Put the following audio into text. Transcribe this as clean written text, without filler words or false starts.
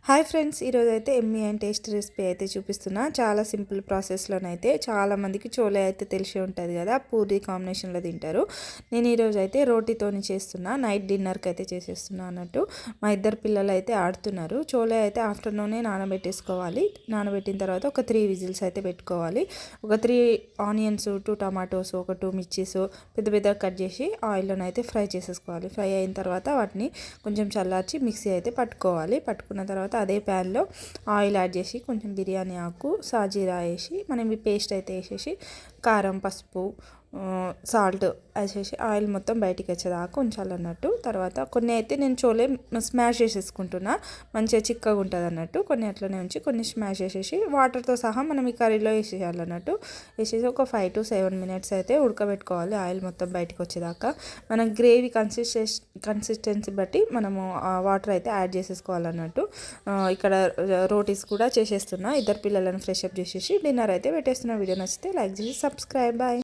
Hi friends, ఈరోజు అయితే Emmy and taste recipe అయితే చూపిస్తున్నా. చాలా సింపుల్ ప్రాసెస్లోనైతే చాలామందికి చోలే అయితే తెలిసి ఉంటుంది కదా, పూరి కాంబినేషన్లో తింటారు. నేను ఈరోజు అయితే రోటీతోని చేస్తున్నా, నైట్ డిన్నర్కి అయితే చేసేస్తున్నా అన్నట్టు. మా ఇద్దరు పిల్లలు అయితే ఆడుతున్నారు. చోలే అయితే ఆఫ్టర్నూనే నానబెట్టేసుకోవాలి. నానబెట్టిన తర్వాత ఒక 3 విజిల్స్ అయితే పెట్టుకోవాలి. ఒక 3 ఆనియన్స్, 2 టమాటోస్, ఒక 2 మిర్చీస్ పెద్ద పెద్దగా కట్ చేసి ఆయిల్లోనైతే ఫ్రై చేసేసుకోవాలి. ఫ్రై అయిన తర్వాత వాటిని కొంచెం చల్లార్చి మిక్సీ అయితే పట్టుకోవాలి. పట్టుకున్న తర్వాత అదే ప్యాన్లో ఆయిల్ యాడ్ చేసి కొంచెం బిర్యానీ ఆకు, సాజీరా వేసి మనం ఈ పేస్ట్ అయితే వేసేసి కారం, పసుపు, సాల్ట్ వేసేసి ఆయిల్ మొత్తం బయటికి వచ్చేదాకా ఉంచాలన్నట్టు. తర్వాత కొన్ని అయితే నేను చోలే స్మాష్ చేసేసుకుంటున్నా, మంచిగా చిక్కగా ఉంటుంది అన్నట్టు. కొన్ని అట్లనే ఉంచి కొన్ని స్మాష్ చేసేసి వాటర్తో సహా మనం ఈ కర్రీలో వేసేయాలన్నట్టు. వేసేసి ఒక 5 to 7 minutes అయితే ఉడకబెట్టుకోవాలి, ఆయిల్ మొత్తం బయటికి వచ్చేదాకా. మనం గ్రేవీ కన్సిస్టెన్సీ బట్టి మనము వాటర్ అయితే యాడ్ చేసేసుకోవాలన్నట్టు. ఇక్కడ రోటీస్ కూడా చేసేస్తున్నా. ఇద్దరు పిల్లలను ఫ్రెష్ అప్ చేసేసి డిన్నర్ అయితే పెట్టేస్తున్నా. వీడియో నచ్చితే లైక్ చేసి సబ్స్క్రైబ్. బాయ్.